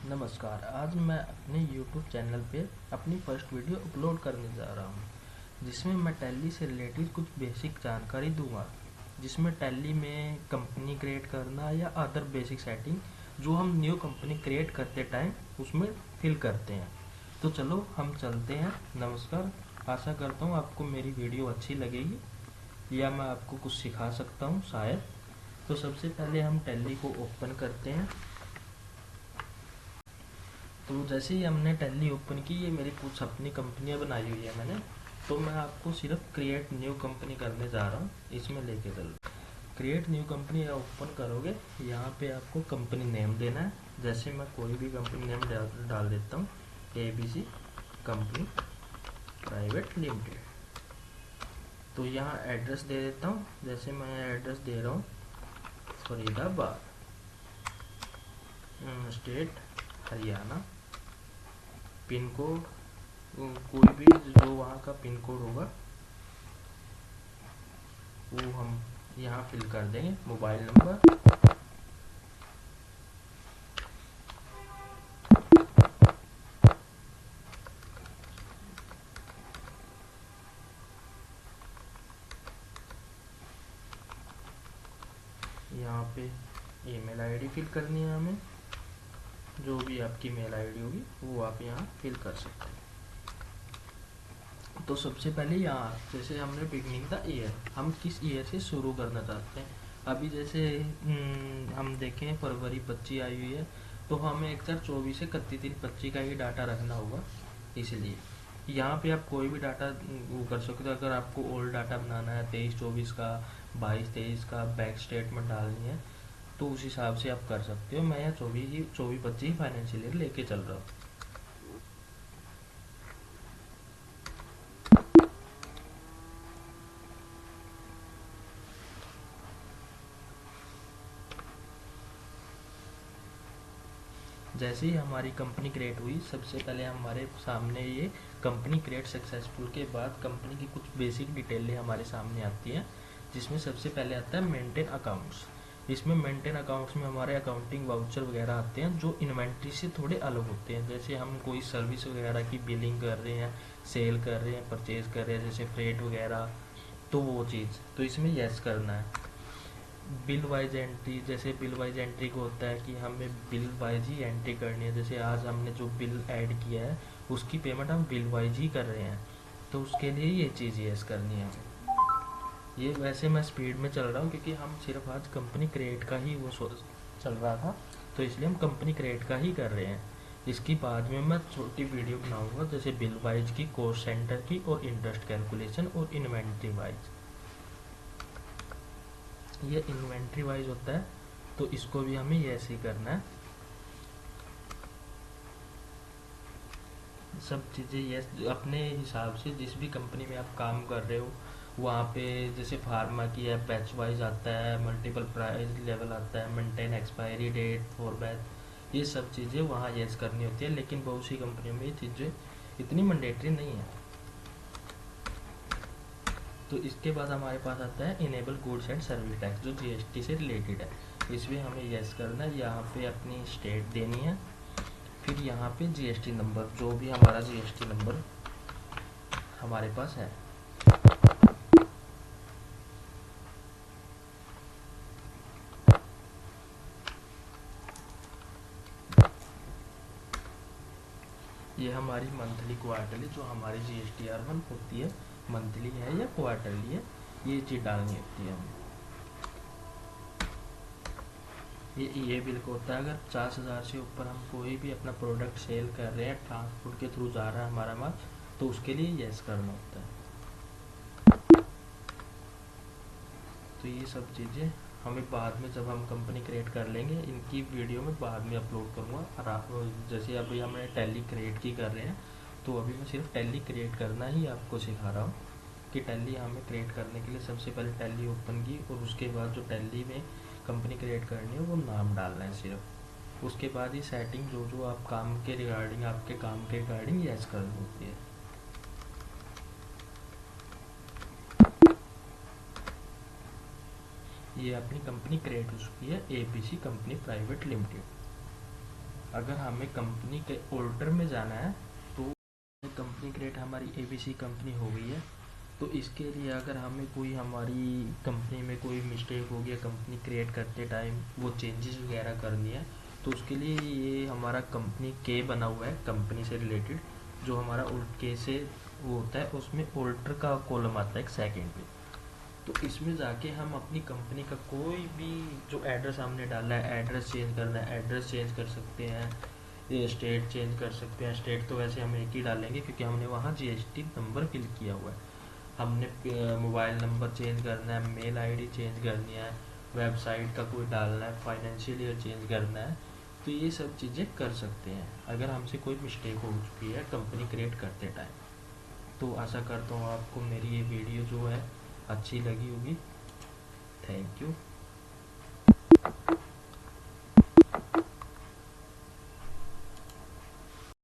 नमस्कार। आज मैं अपने YouTube चैनल पे अपनी फर्स्ट वीडियो अपलोड करने जा रहा हूँ, जिसमें मैं टैली से रिलेटेड कुछ बेसिक जानकारी दूंगा, जिसमें टैली में कंपनी क्रिएट करना या अदर बेसिक सेटिंग जो हम न्यू कंपनी क्रिएट करते टाइम उसमें फिल करते हैं। तो चलो हम चलते हैं। नमस्कार। आशा करता हूँ आपको मेरी वीडियो अच्छी लगेगी या मैं आपको कुछ सिखा सकता हूँ शायद। तो सबसे पहले हम टैली को ओपन करते हैं। तो जैसे ही हमने टैली ओपन की, ये मेरी कुछ अपनी कंपनियां बनाई हुई है मैंने, तो मैं आपको सिर्फ क्रिएट न्यू कंपनी करने जा रहा हूँ, इसमें लेके चल। क्रिएट न्यू कंपनी ओपन करोगे, यहाँ पे आपको कंपनी नेम देना है। जैसे मैं कोई भी कंपनी नेम डाल देता हूँ, ABC कंपनी प्राइवेट लिमिटेड। तो यहाँ एड्रेस दे देता हूँ, जैसे मैं एड्रेस दे रहा हूँ Faridabad, state Haryana, pin code कोई भी जो वहाँ का पिन कोड होगा वो हम यहाँ फिल कर देंगे। मोबाइल नंबर, यहाँ पे ईमेल आईडी फिल करनी है हमें। जो भी आपकी मेल आईडी होगी वो आप यहाँ फिल कर सकते हैं। तो सबसे पहले यहाँ जैसे हमने बिगनिंग द ईयर, हम किस ईयर से शुरू करना चाहते हैं। अभी जैसे हम देखें फरवरी 25 आई हुई है, तो हमें 1024 से 31/3/25 का ही डाटा रखना होगा। इसलिए यहाँ पे आप कोई भी डाटा वो कर सकते हो। अगर आपको ओल्ड डाटा बनाना है 23-24 का, 22-23 का बैंक स्टेटमेंट डालनी है, तो उस हिसाब से आप कर सकते हो। मैं यहाँ 24-25 फाइनेंशियल ईयर लेके चल रहा हूँ। जैसे ही हमारी कंपनी क्रिएट हुई, सबसे पहले हमारे सामने ये कंपनी क्रिएट सक्सेसफुल के बाद कंपनी की कुछ बेसिक डिटेलें हमारे सामने आती हैं, जिसमें सबसे पहले आता है मेंटेन अकाउंट्स। इसमें मेंटेन अकाउंट्स में हमारे अकाउंटिंग वाउचर वगैरह आते हैं जो इन्वेंट्री से थोड़े अलग होते हैं। जैसे हम कोई सर्विस वगैरह की बिलिंग कर रहे हैं, सेल कर रहे हैं, परचेज कर रहे हैं, जैसे फ्रेट वगैरह, तो वो चीज़ तो इसमें यस करना है। बिल वाइज एंट्री, जैसे बिल वाइज एंट्री को होता है कि हमें बिल वाइज ही एंट्री करनी है। जैसे आज हमने जो बिल ऐड किया है उसकी पेमेंट हम बिल वाइज ही कर रहे हैं, तो उसके लिए ये चीज़ यस करनी है। ये वैसे मैं स्पीड में चल रहा हूँ क्योंकि हम सिर्फ आज कंपनी क्रिएट का ही वो चल रहा था, तो इसलिए हम कंपनी क्रिएट का ही कर रहे हैं। इसकी बाद में मैं छोटी वीडियो बनाऊंगा, जैसे बिल वाइज की, कॉस्ट सेंटर की, और इंटरेस्ट कैलकुलेशन, और इन्वेंट्री वाइज। ये इन्वेंट्री वाइज होता है, तो इसको भी हमें ये ऐसे ही करना है। सब चीज़ें ये अपने हिसाब से, जिस भी कंपनी में आप काम कर रहे हो वहाँ पे, जैसे फार्मा की है बैच वाइज आता है, मल्टीपल प्राइस लेवल आता है, maintain expiry date for batch, ये सब चीज़ें वहाँ यस करनी होती है। लेकिन बहुत सी कंपनियों में ये चीज़ें इतनी मैंडेटरी नहीं है। तो इसके बाद हमारे पास आता है enable goods and service tax, जो GST से रिलेटेड है। इसमें हमें यस करना है, यहाँ पे अपनी स्टेट देनी है, फिर यहाँ पे GST नंबर, जो भी हमारा GST नंबर हमारे पास है। ये हमारी मंथली क्वार्टरली जो हमारी GSTR1 होती है, मंथली है या क्वार्टरली है, ये चीज़ डालनी होती है हमें। ये बिल को होता है, अगर 50,000 से ऊपर हम कोई भी अपना प्रोडक्ट सेल कर रहे हैं, ट्रांसपोर्ट के थ्रू जा रहा है हमारा माल, तो उसके लिए यस करना होता है। तो ये सब चीज़ें हमें बाद में, जब हम कंपनी क्रिएट कर लेंगे, इनकी वीडियो में बाद में अपलोड करूँगा। जैसे अभी हमने टैली क्रिएट की कर रहे हैं, तो अभी मैं सिर्फ टैली क्रिएट करना ही आपको सिखा रहा हूँ कि टैली हमें क्रिएट करने के लिए सबसे पहले टैली ओपन की, और उसके बाद जो टैली में कंपनी क्रिएट करनी है वो नाम डालना है सिर्फ। उसके बाद ही सेटिंग जो जो आप काम के रिगार्डिंग, आपके काम के रिगार्डिंग यस करनी होती है। ये अपनी कंपनी क्रिएट हो चुकी है, ABC कंपनी प्राइवेट लिमिटेड। अगर हमें कंपनी के ऑल्टर में जाना है तो कंपनी क्रिएट हमारी एबीसी कंपनी हो गई है। तो इसके लिए अगर हमें कोई हमारी कंपनी में कोई मिस्टेक हो गया कंपनी क्रिएट करते टाइम, वो चेंजेस वगैरह करनी है, तो उसके लिए ये हमारा कंपनी के बना हुआ है कंपनी से रिलेटेड, जो हमारा उल्ट के से वो होता है, उसमें ऑल्टर का कॉलम आता है एक सेकेंड पे। तो इसमें जाके हम अपनी कंपनी का कोई भी जो एड्रेस हमने डाला है, एड्रेस चेंज करना है एड्रेस चेंज कर सकते हैं, ये स्टेट चेंज कर सकते हैं। स्टेट तो वैसे हम एक ही डालेंगे क्योंकि हमने वहाँ जीएसटी नंबर फिल किया हुआ है। हमने मोबाइल नंबर चेंज करना है, मेल आईडी चेंज करनी है, वेबसाइट का कोई डालना है, फाइनेंशियल ईयर चेंज करना है, तो ये सब चीज़ें कर सकते हैं अगर हमसे कोई मिस्टेक हो चुकी है कंपनी क्रिएट करते टाइम। तो आशा करता हूँ आपको मेरी ये वीडियो जो है अच्छी लगी होगी। Thank you.